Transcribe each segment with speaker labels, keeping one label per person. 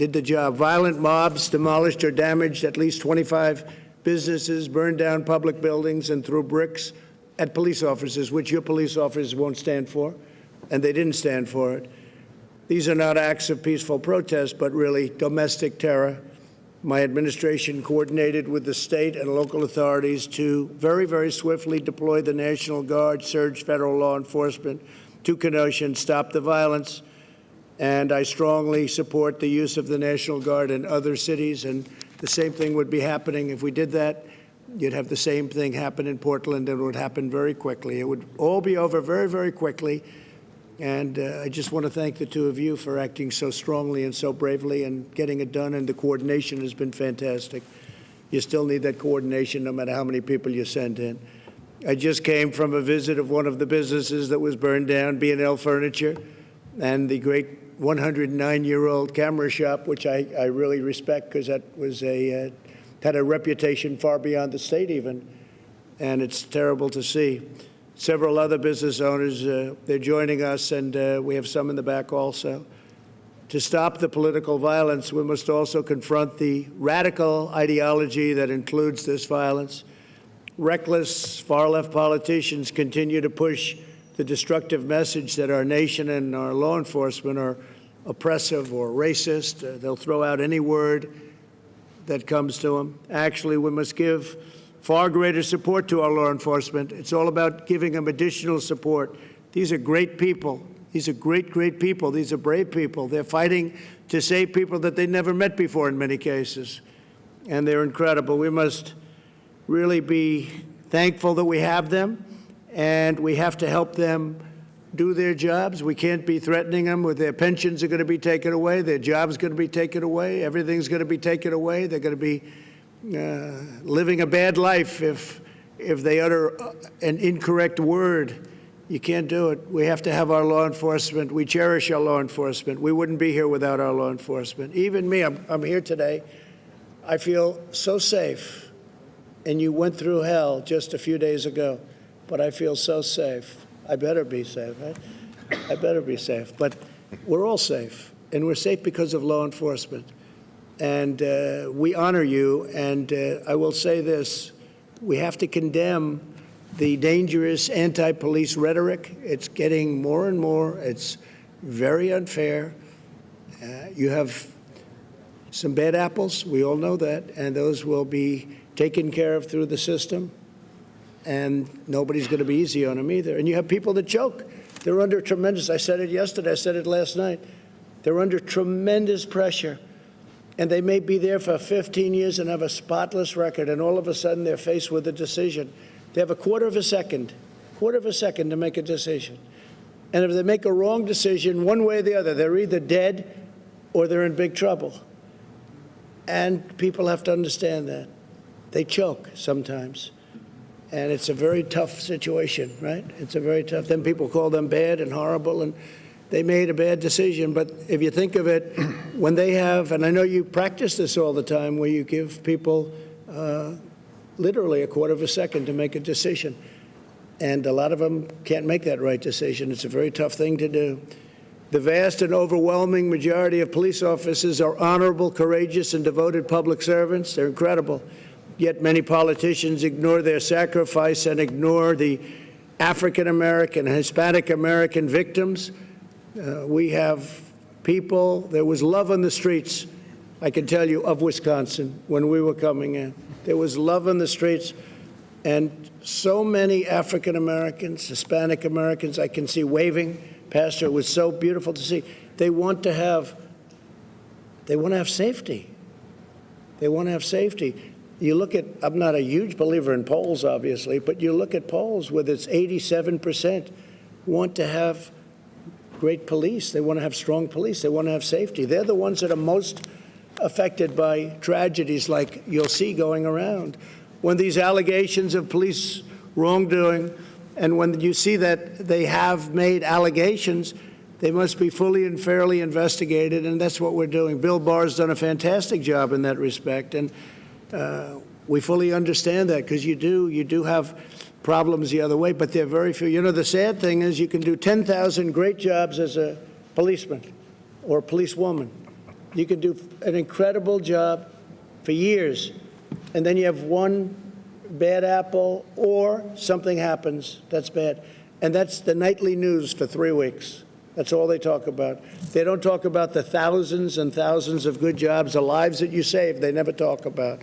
Speaker 1: did the job. Violent mobs demolished or damaged at least 25 businesses, burned down public buildings, and threw bricks at police officers, which your police officers won't stand for, and they didn't stand for it. These are not acts of peaceful protest, but really domestic terror. My administration coordinated with the state and local authorities to very, very swiftly deploy the National Guard, surge federal law enforcement to Kenosha and stop the violence. And I strongly support the use of the National Guard in other cities. And the same thing would be happening if we did that. You'd have the same thing happen in Portland, and it would happen very quickly. It would all be over very, very quickly. And I just want to thank the two of you for acting so strongly and so bravely and getting it done. And the coordination has been fantastic. You still need that coordination no matter how many people you send in. I just came from a visit of one of the businesses that was burned down, B&L Furniture, and the great 109-year-old camera shop, which I really respect because that was had a reputation far beyond the state even. And it's terrible to see. Several other business owners, they're joining us, and we have some in the back also. To stop the political violence, we must also confront the radical ideology that includes this violence. Reckless, far-left politicians continue to push the destructive message that our nation and our law enforcement are oppressive or racist. They'll throw out any word that comes to them. Actually, we must give far greater support to our law enforcement. It's all about giving them additional support. These are great people. These are great, great people. These are brave people. They're fighting to save people that they never met before in many cases, and they're incredible. We must really be thankful that we have them, and we have to help them do their jobs. We can't be threatening them with their pensions are going to be taken away, their jobs going to be taken away, everything's going to be taken away. They're going to be living a bad life if they utter an incorrect word. You can't do it. We have to have our law enforcement. We cherish our law enforcement. We wouldn't be here without our law enforcement. Even me, I'm here today. I feel so safe. And you went through hell just a few days ago, but I feel so safe. I better be safe, right? I better be safe. But we're all safe, and we're safe because of law enforcement. And we honor you, and I will say this, we have to condemn the dangerous anti-police rhetoric. It's getting more and more. It's very unfair. You have some bad apples, we all know that, and those will be taken care of through the system, and nobody's going to be easy on them either. And you have people that choke. They're under tremendous, I said it yesterday, I said it last night, they're under tremendous pressure. And they may be there for 15 years and have a spotless record, and all of a sudden they're faced with a decision. They have a quarter of a second to make a decision. And if they make a wrong decision, one way or the other, they're either dead or they're in big trouble. And people have to understand that. They choke sometimes. And it's a very tough situation, right? It's a very tough. Then people call them bad and horrible, and they made a bad decision. But if you think of it, when they have, and I know you practice this all the time, where you give people literally a quarter of a second to make a decision. And a lot of them can't make that right decision. It's a very tough thing to do. The vast and overwhelming majority of police officers are honorable, courageous, and devoted public servants. They're incredible. Yet many politicians ignore their sacrifice and ignore the African-American and Hispanic-American victims. We have people, there was love on the streets, I can tell you, of Wisconsin when we were coming in. There was love on the streets, and so many African-Americans, Hispanic-Americans, I can see waving. Pastor, it was so beautiful to see. They want to have safety. They want to have safety. You look at, I'm not a huge believer in polls, obviously, but you look at polls with its 87% want to have great police. They want to have strong police. They want to have safety. They're the ones that are most affected by tragedies like you'll see going around. When these allegations of police wrongdoing, and when you see that they have made allegations, they must be fully and fairly investigated, and that's what we're doing. Bill Barr's done a fantastic job in that respect, and we fully understand that, because you do have problems the other way, but they're very few. You know, the sad thing is you can do 10,000 great jobs as a policeman or a policewoman, You can do an incredible job for years, and then you have one bad apple or something happens that's bad. And that's the nightly news for 3 weeks. That's all they talk about. They don't talk about the thousands and thousands of good jobs, the lives that you save, they never talk about.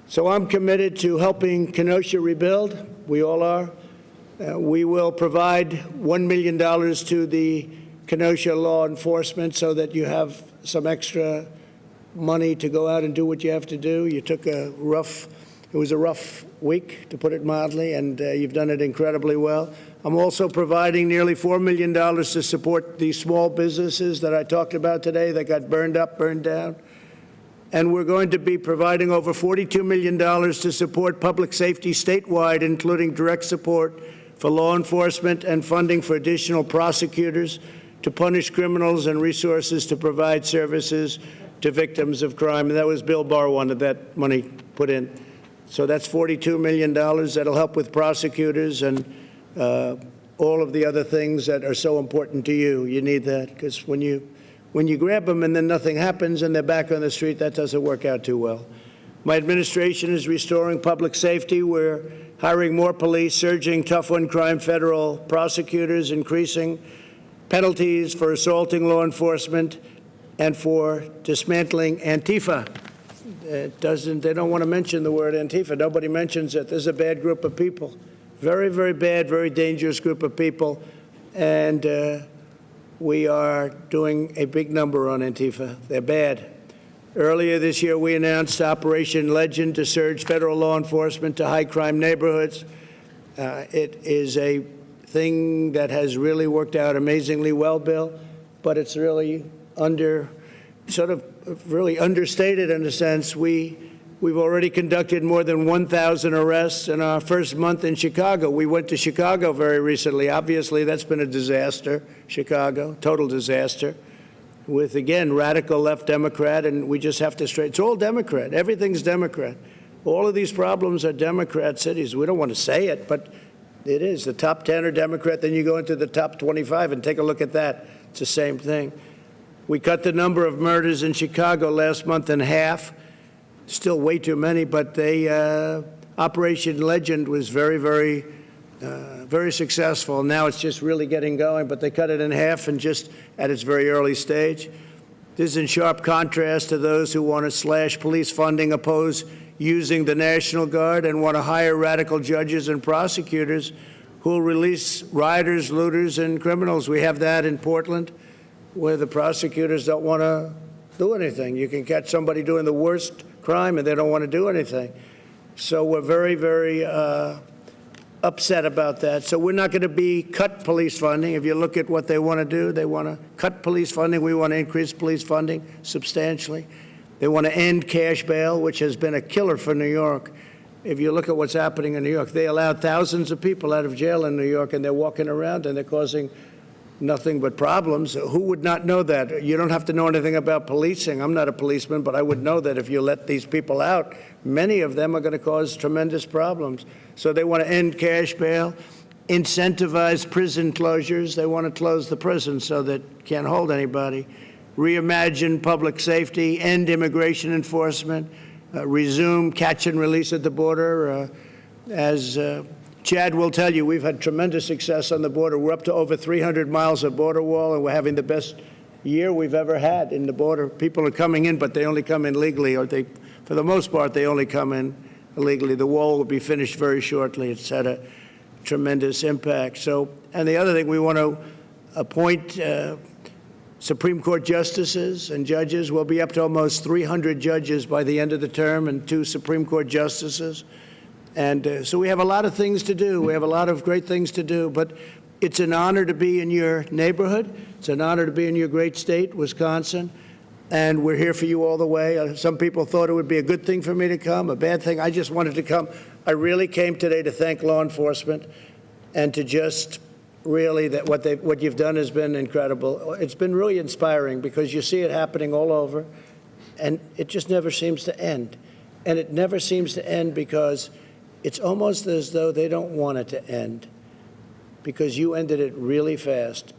Speaker 1: So I'm committed to helping Kenosha rebuild. We all are. We will provide $1 million to the Kenosha law enforcement so that you have some extra money to go out and do what you have to do. You took it was a rough week, to put it mildly, and you've done it incredibly well. I'm also providing nearly $4 million to support these small businesses that I talked about today that got burned up, burned down. And we're going to be providing over $42 million to support public safety statewide, including direct support for law enforcement and funding for additional prosecutors to punish criminals and resources to provide services to victims of crime. And that was Bill Barr wanted that money put in. So that's $42 million. That'll help with prosecutors and all of the other things that are so important to you. You need that, because when you grab them and then nothing happens and they're back on the street, that doesn't work out too well. My administration is restoring public safety. We're hiring more police, surging tough-on-crime federal prosecutors, increasing penalties for assaulting law enforcement, and for dismantling Antifa. They don't want to mention the word Antifa. Nobody mentions it. There's a bad group of people. Very, very bad, very dangerous group of people. And we are doing a big number on Antifa. They're bad. Earlier this year, we announced Operation Legend to surge federal law enforcement to high-crime neighborhoods. It is a thing that has really worked out amazingly well, Bill, but it's really really understated in a sense. We've already conducted more than 1,000 arrests in our first month in Chicago. We went to Chicago very recently. Obviously, that's been a disaster, Chicago, total disaster, with, again, radical left Democrat, and we just have to straighten. It's all Democrat. Everything's Democrat. All of these problems are Democrat cities. We don't want to say it, but it is. The top 10 are Democrat. Then you go into the top 25 and take a look at that. It's the same thing. We cut the number of murders in Chicago last month in half. Still way too many, but Operation Legend was very, very, very successful. Now it's just really getting going, but they cut it in half and just at its very early stage. This is in sharp contrast to those who want to slash police funding, oppose using the National Guard, and want to hire radical judges and prosecutors who will release rioters, looters, and criminals. We have that in Portland, where the prosecutors don't want to do anything. You can catch somebody doing the worst crime and they don't want to do anything. So we're very, very upset about that. So we're not going to cut police funding. If you look at what they want to do, they want to cut police funding. We want to increase police funding substantially. They want to end cash bail, which has been a killer for New York. If you look at what's happening in New York, they allowed thousands of people out of jail in New York, and they're walking around and they're causing nothing but problems. Who would not know that? You don't have to know anything about policing. I'm not a policeman, but I would know that if you let these people out, many of them are going to cause tremendous problems. So they want to end cash bail, incentivize prison closures. They want to close the prison so that can't hold anybody. Reimagine public safety, end immigration enforcement, resume catch and release at the border. As Chad will tell you, we've had tremendous success on the border. We're up to over 300 miles of border wall, and we're having the best year we've ever had in the border. People are coming in, but they only come in legally, or for the most part, they only come in illegally. The wall will be finished very shortly. It's had a tremendous impact. So, and the other thing, we want to appoint Supreme Court justices and judges. We'll be up to almost 300 judges by the end of the term, and 2 Supreme Court justices. And so we have a lot of things to do. We have a lot of great things to do. But it's an honor to be in your neighborhood. It's an honor to be in your great state, Wisconsin. And we're here for you all the way. Some people thought it would be a good thing for me to come, a bad thing. I just wanted to come. I really came today to thank law enforcement and to just really that what you've done has been incredible. It's been really inspiring because you see it happening all over, and it just never seems to end. And it never seems to end because it's almost as though they don't want it to end, because you ended it really fast.